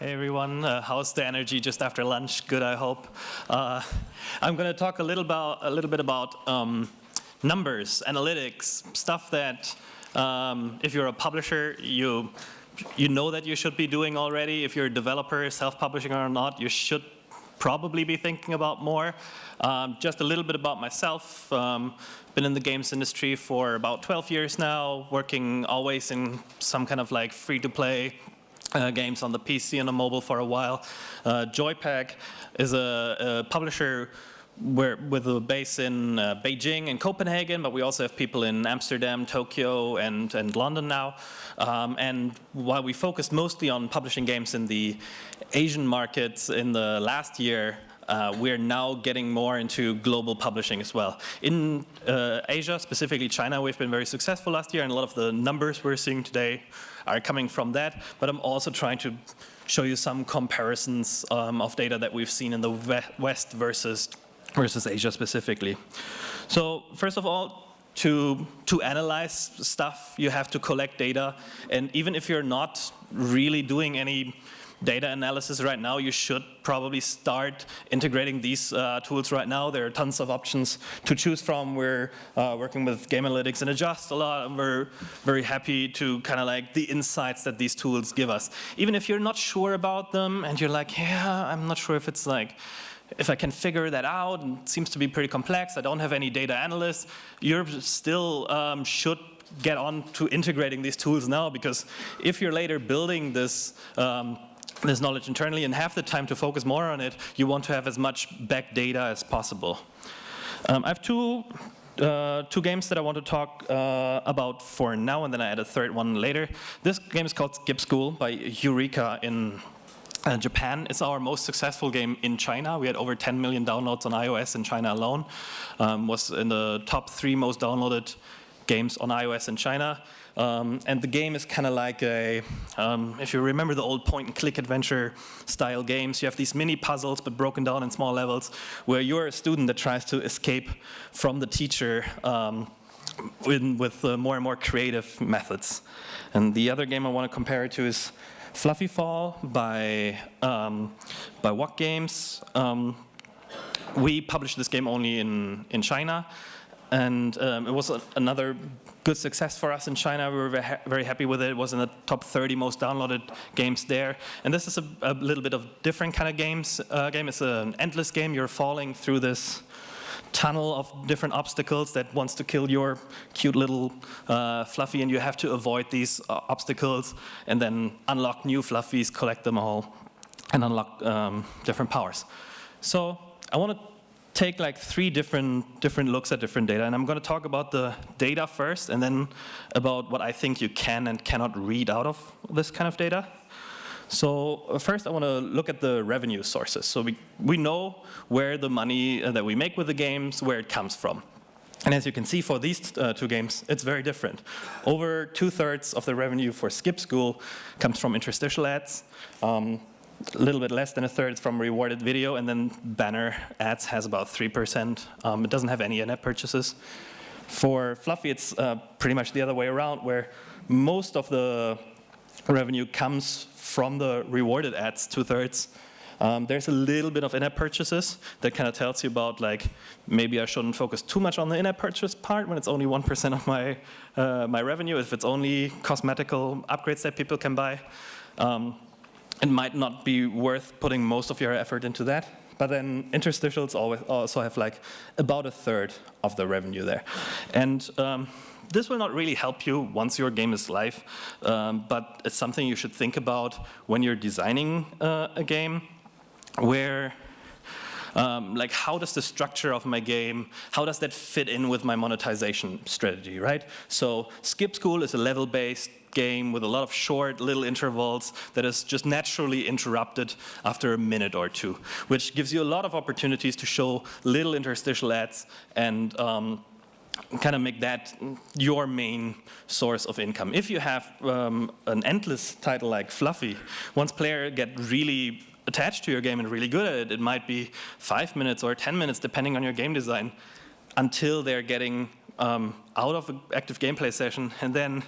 Hey everyone, how's the energy just after lunch? Good, I hope. I'm going to talk a little bit about numbers, analytics, stuff that if you're a publisher, you know that you should be doing already. If you're a developer, self-publishing or not, you should probably be thinking about more. Just a little bit about myself. Been in the games industry for about 12 years now, working always in some kind of like free-to-play games on the PC and the mobile for a while. JoyPac is a publisher with a base in Beijing and Copenhagen, but we also have people in Amsterdam, Tokyo, and London now. And while we focused mostly on publishing games in the Asian markets in the last year, we're now getting more into global publishing as well. In Asia, specifically China, we've been very successful last year, and a lot of the numbers we're seeing today are coming from that. But I'm also trying to show you some comparisons of data that we've seen in the West versus Asia specifically. So first of all, to analyze stuff, you have to collect data. And even if you're not really doing any data analysis right now, you should probably start integrating these tools right now. There are tons of options to choose from. We're working with Game Analytics and Adjust a lot, and we're very happy to kind of like the insights that these tools give us. Even if you're not sure about them and you're like, yeah, I'm not sure if it's like, if I can figure that out, and it seems to be pretty complex, I don't have any data analysts, you still should get on to integrating these tools now, because if you're later building this knowledge internally and have the time to focus more on it, you want to have as much back data as possible. I have two games that I want to talk about for now, and then I add a third one later. This game is called Skip School by Eureka in Japan. It's our most successful game in China. We had over 10 million downloads on iOS in China alone. Was in the top 3 most downloaded games on iOS in China. And the game is kind of like a, if you remember the old point-and-click adventure style games, you have these mini puzzles but broken down in small levels where you're a student that tries to escape from the teacher with more and more creative methods. And the other game I want to compare it to is Fluffy Fall by Wack Games. We published this game only in China, and it was another good success for us in China. We were very happy with it. It was in the top 30 most downloaded games there. And this is a little bit of different kind of game. It's an endless game. You're falling through this tunnel of different obstacles that wants to kill your cute little Fluffy, and you have to avoid these obstacles and then unlock new Fluffies, collect them all, and unlock different powers. So I want to take like 3 different looks at different data, and I'm going to talk about the data first, and then about what I think you can and cannot read out of this kind of data. So first I want to look at the revenue sources. So we know where the money that we make with the games, where it comes from. And as you can see for these 2 games, it's very different. Over 2/3 of the revenue for Skip School comes from interstitial ads. A little bit less than 1/3 from rewarded video, and then banner ads has about 3%. It doesn't have any in-app purchases. For Fluffy, it's pretty much the other way around, where most of the revenue comes from the rewarded ads, 2/3. There's a little bit of in-app purchases that kind of tells you about, like, maybe I shouldn't focus too much on the in-app purchase part when it's only 1% of my revenue. If it's only cosmetical upgrades that people can buy, it might not be worth putting most of your effort into that. But then interstitials also have like about 1/3 of the revenue there. And this will not really help you once your game is live, but it's something you should think about when you're designing a game, where like, how does the structure of my game, how does that fit in with my monetization strategy, right? So Skip School is a level-based game with a lot of short little intervals that is just naturally interrupted after a minute or 2, which gives you a lot of opportunities to show little interstitial ads and kind of make that your main source of income. If you have an endless title like Fluffy, once players get really attached to your game and really good at it, it might be 5 minutes or 10 minutes, depending on your game design, until they're getting out of an active gameplay session, and then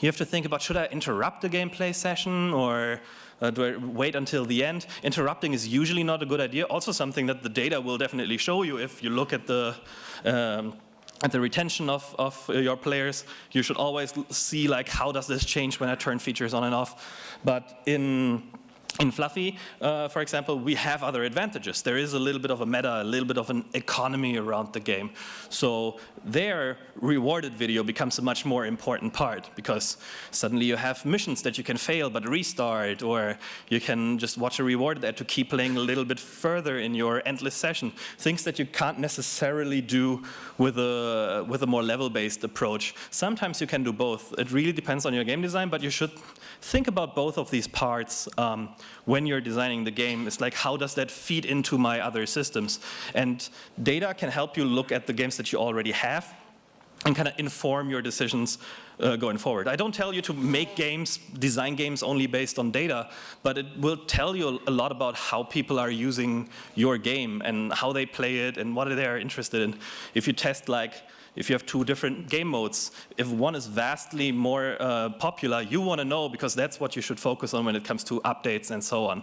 you have to think about, should I interrupt the gameplay session, or do I wait until the end? Interrupting is usually not a good idea. Also something that the data will definitely show you. If you look at the retention of your players, you should always see like, how does this change when I turn features on and off. But in Fluffy, for example, we have other advantages. There is a little bit of a meta, a little bit of an economy around the game. So their rewarded video becomes a much more important part, because suddenly you have missions that you can fail but restart, or you can just watch a rewarded ad to keep playing a little bit further in your endless session. Things that you can't necessarily do with a more level-based approach. Sometimes you can do both. It really depends on your game design, but you should think about both of these parts when you're designing the game. It's like, how does that feed into my other systems? And data can help you look at the games that you already have and kind of inform your decisions going forward. I don't tell you to make games, design games only based on data, but it will tell you a lot about how people are using your game and how they play it and what they are interested in. If you test, like, if you have two different game modes, if one is vastly more popular, you want to know, because that's what you should focus on when it comes to updates and so on.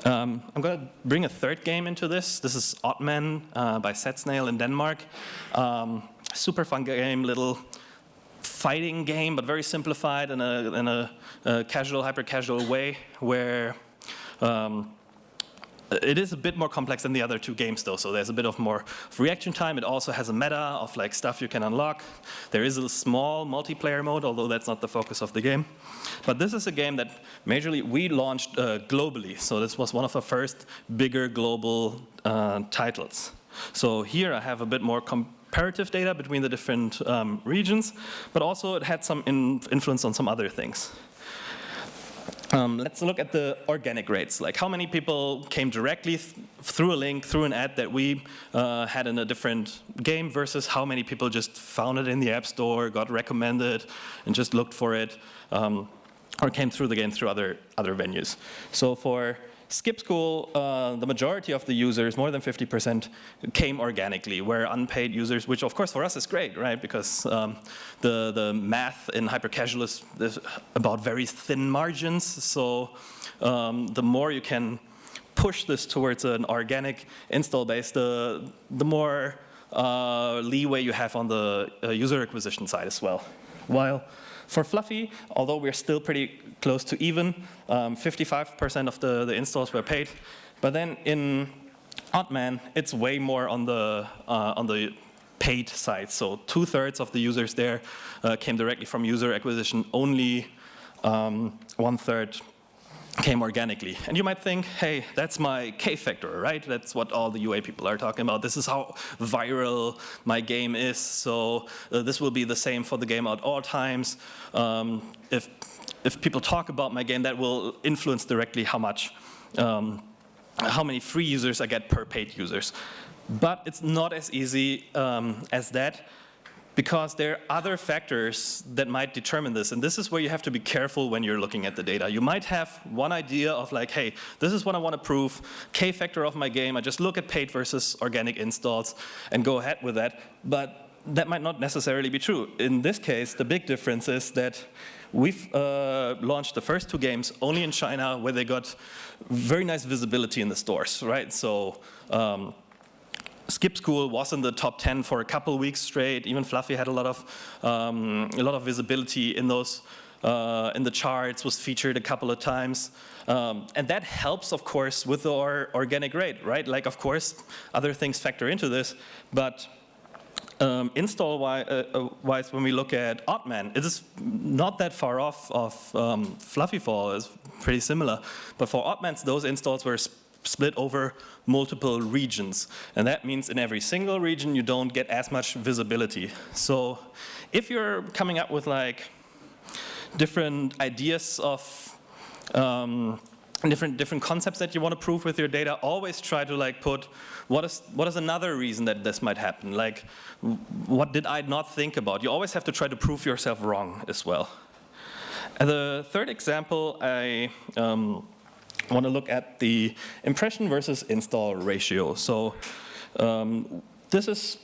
I'm going to bring a third game into this. This is Oddman by Setsnail in Denmark. Super fun game, little fighting game, but very simplified in a casual, hyper-casual way, where it is a bit more complex than the other two games, though, so there's a bit of more reaction time. It also has a meta of like stuff you can unlock. There is a small multiplayer mode, although that's not the focus of the game. But this is a game that majorly we launched globally, so this was one of the first bigger global titles. So here I have a bit more comparative data between the different regions, but also it had some influence on some other things. Let's look at the organic rates, like how many people came directly through a link, through an ad that we had in a different game, versus how many people just found it in the App Store, got recommended, and just looked for it, or came through the game through other venues. So for Skip School, the majority of the users, more than 50%, came organically, where unpaid users, which of course for us is great, right? Because the math in Hypercasual is about very thin margins. So the more you can push this towards an organic install base, the more leeway you have on the user acquisition side as well. While for Fluffy, although we're still pretty close to even, 55% of the installs were paid. But then in Oddman, it's way more on the paid side. So 2/3 of the users there came directly from user acquisition. Only 1/3 came organically. And you might think, hey, that's my K factor, right? That's what all the UA people are talking about. This is how viral my game is. So this will be the same for the game at all times. If people talk about my game, that will influence directly how many free users I get per paid users. But it's not as easy as that, because there are other factors that might determine this. And this is where you have to be careful when you're looking at the data. You might have one idea of like, hey, this is what I want to prove, K factor of my game. I just look at paid versus organic installs and go ahead with that. But that might not necessarily be true. In this case, the big difference is that we've launched the first two games only in China, where they got very nice visibility in the stores, right? So Skip School was in the top 10 for a couple weeks straight. Even Fluffy had a lot of visibility in those in the charts, was featured a couple of times. And that helps, of course, with our organic rate, right? Like, of course, other things factor into this, but install-wise, when we look at Oddman, it is not that far off of Fluffy Fall. It's pretty similar. But for Oddmans, those installs were split over multiple regions. And that means in every single region, you don't get as much visibility. So if you're coming up with like different ideas of different concepts that you want to prove with your data, always try to like put what is another reason that this might happen? Like, what did I not think about? You always have to try to prove yourself wrong as well. And the third example, I want to look at the impression versus install ratio. So this is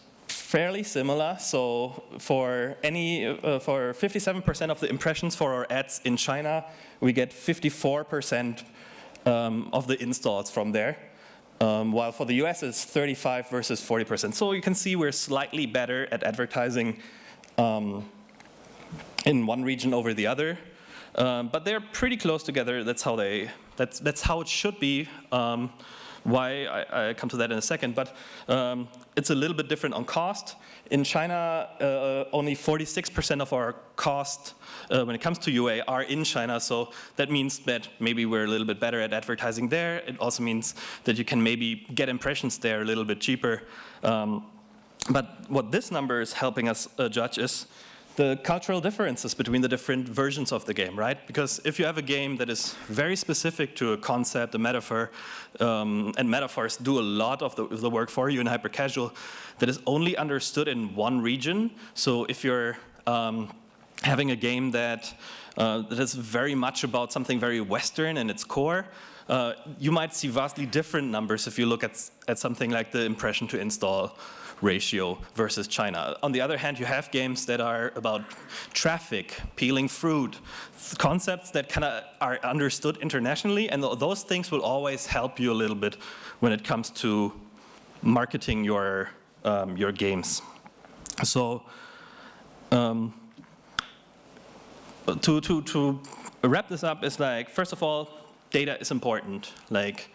fairly similar. So for 57% of the impressions for our ads in China, we get 54% of the installs from there. While for the US it's 35 versus 40%. So you can see we're slightly better at advertising in one region over the other. But they're pretty close together. That's how it should be. Why I come to that in a second, but it's a little bit different on cost. In China, only 46% of our cost when it comes to UA are in China, so that means that maybe we're a little bit better at advertising there. It also means that you can maybe get impressions there a little bit cheaper. But what this number is helping us judge is the cultural differences between the different versions of the game, right? Because if you have a game that is very specific to a concept, a metaphor, and metaphors do a lot of the work for you in hypercasual, that is only understood in one region. So if you're having a game that is very much about something very Western in its core, you might see vastly different numbers if you look at something like the impression to install ratio versus China. On the other hand, you have games that are about traffic, peeling fruit, concepts that kind of are understood internationally, and those things will always help you a little bit when it comes to marketing your games. So to wrap this up is like, first of all, data is important. Like,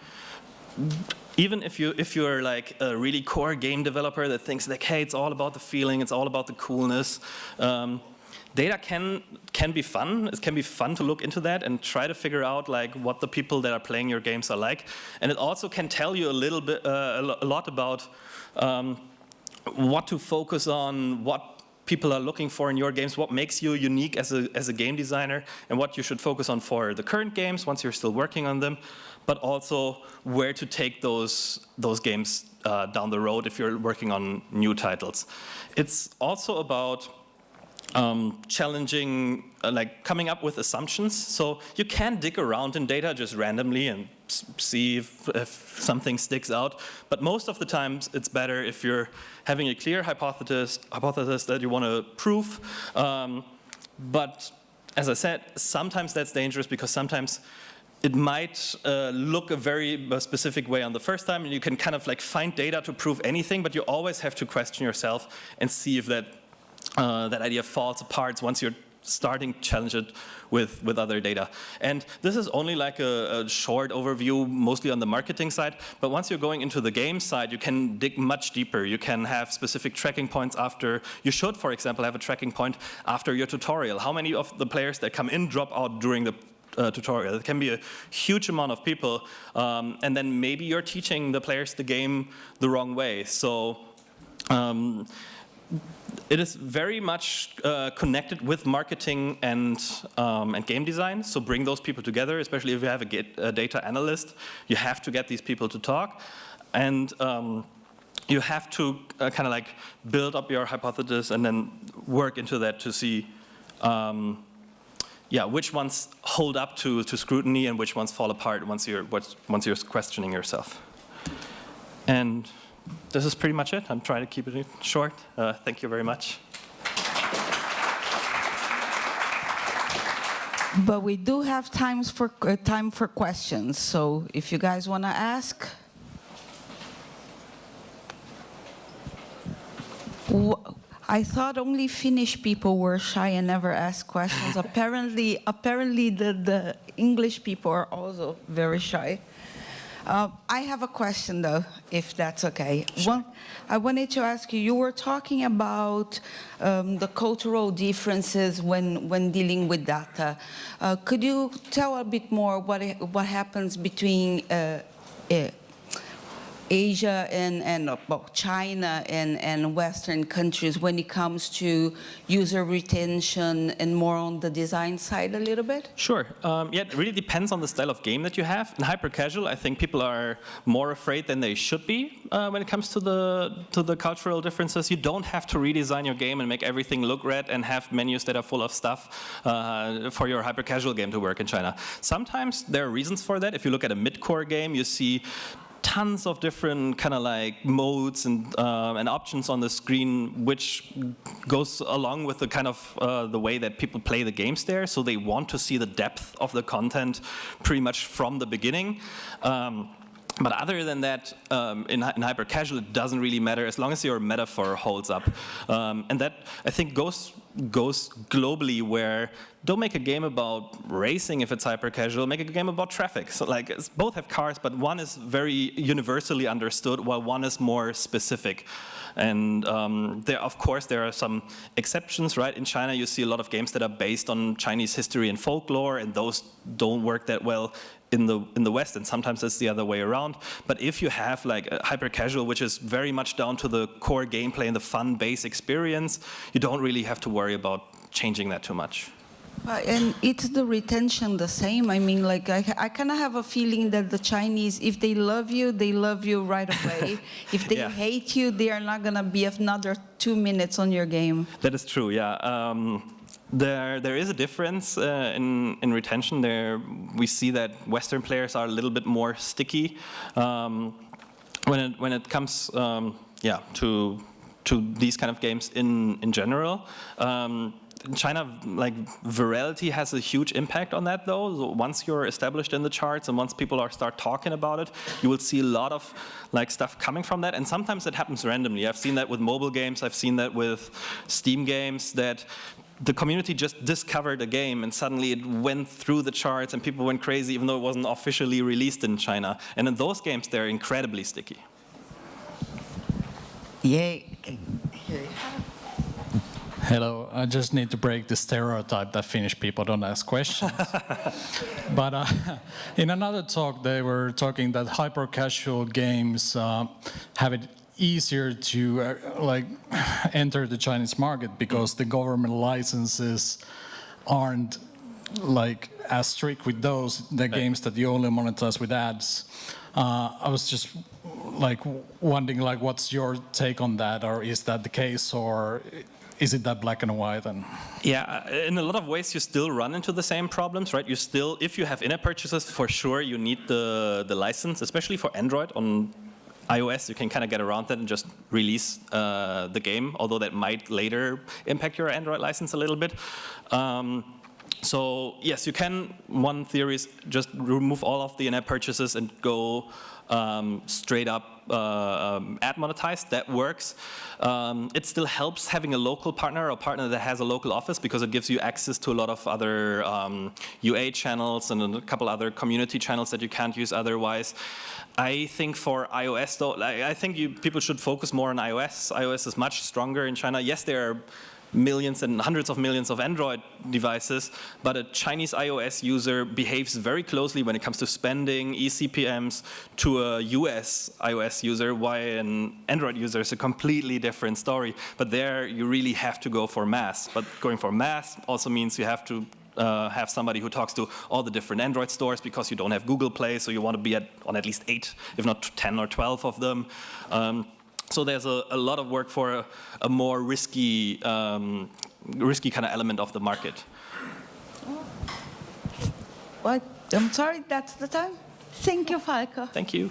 even if you're like a really core game developer that thinks like, hey, it's all about the feeling, it's all about the coolness, data can be fun. It can be fun to look into that and try to figure out like what the people that are playing your games are like. And it also can tell you a little bit, a lot about what to focus on, what people are looking for in your games, what makes you unique as a game designer, and what you should focus on for the current games once you're still working on them, but also where to take those games down the road if you're working on new titles. It's also about challenging, like coming up with assumptions. So you can dig around in data just randomly and see if something sticks out. But most of the times it's better if you're having a clear hypothesis that you want to prove. But as I said, sometimes that's dangerous because sometimes it might look a very specific way on the first time, and you can kind of like find data to prove anything, but you always have to question yourself and see if that idea falls apart once you're starting to challenge it with other data. And this is only like a short overview, mostly on the marketing side, but once you're going into the game side, you can dig much deeper. You can have specific tracking points after, you should, for example, have a tracking point after your tutorial. How many of the players that come in drop out during the tutorial? It can be a huge amount of people, and then maybe you're teaching the players the game the wrong way. So it is very much connected with marketing and game design. So bring those people together, especially if you have a data analyst. You have to get these people to talk, and you have to kind of like build up your hypothesis and then work into that to see which ones hold up to scrutiny and which ones fall apart once you're questioning yourself. And this is pretty much it. I'm trying to keep it short. Thank you very much. But we do have time for questions. So if you guys want to ask. I thought only Finnish people were shy and never asked questions. apparently the English people are also very shy. I have a question, though, if that's okay. Sure. I wanted to ask you, you were talking about the cultural differences when dealing with data. Could you tell a bit more what happens between Asia and China and Western countries when it comes to user retention and more on the design side a little bit? Sure. It really depends on the style of game that you have. In hypercasual, I think people are more afraid than they should be when it comes to the cultural differences. You don't have to redesign your game and make everything look red and have menus that are full of stuff for your hypercasual game to work in China. Sometimes there are reasons for that. If you look at a mid-core game, you see tons of different kind of like modes and options on the screen, which goes along with the kind of the way that people play the games there. So they want to see the depth of the content pretty much from the beginning. But other than that, in hyper-casual, it doesn't really matter as long as your metaphor holds up. And that, I think, goes globally, where don't make a game about racing if it's hyper-casual, make a game about traffic. So like, both have cars, but one is very universally understood, while one is more specific. And of course, there are some exceptions, right? In China, you see a lot of games that are based on Chinese history and folklore, and those don't work that well in the West, and sometimes it's the other way around. But if you have like a hyper-casual, which is very much down to the core gameplay and the fun base experience, you don't really have to worry about changing that too much. And it's the retention the same. I mean, like, I kind of have a feeling that the Chinese, if they love you right away. If they hate you, they are not going to be another 2 minutes on your game. That is true, yeah. There is a difference in retention. There we see that Western players are a little bit more sticky when it comes to these kind of games in general. In China, like, virality has a huge impact on that, though. So once you're established in the charts and once people start talking about it, you will see a lot of like stuff coming from that. And sometimes it happens randomly. I've seen that with mobile games. I've seen that with Steam games, that the community just discovered a game and suddenly it went through the charts and people went crazy, even though it wasn't officially released in China. And in those games, they're incredibly sticky. Yay. Hello, I just need to break the stereotype that Finnish people don't ask questions. But in another talk, they were talking that hyper-casual games have it easier to enter the Chinese market because the government licenses aren't like as strict with the games that you only monetize with ads. I was just like wondering, like, what's your take on that, or is that the case, or is it that black and white? And yeah, in a lot of ways, you still run into the same problems, right? You still, if you have in-app purchases, for sure, you need the license, especially for Android. On iOS, you can kind of get around that and just release the game, although that might later impact your Android license a little bit. So yes, you can. One theory is just remove all of the in-app purchases and go straight up ad monetized. That works. It still helps having a local partner, or a partner that has a local office, because it gives you access to a lot of other UA channels and a couple other community channels that you can't use otherwise. I think for iOS, though, I think people should focus more on iOS. iOS is much stronger in China. Yes, there are millions and hundreds of millions of Android devices, but a Chinese iOS user behaves very closely when it comes to spending, eCPMs, to a US iOS user, while an Android user is a completely different story. But there, you really have to go for mass. But going for mass also means you have to have somebody who talks to all the different Android stores, because you don't have Google Play, so you want to be on at least 8, if not 10 or 12 of them. So there's a lot of work for a more risky kind of element of the market. What? I'm sorry, that's the time. Thank you, Falko. Thank you.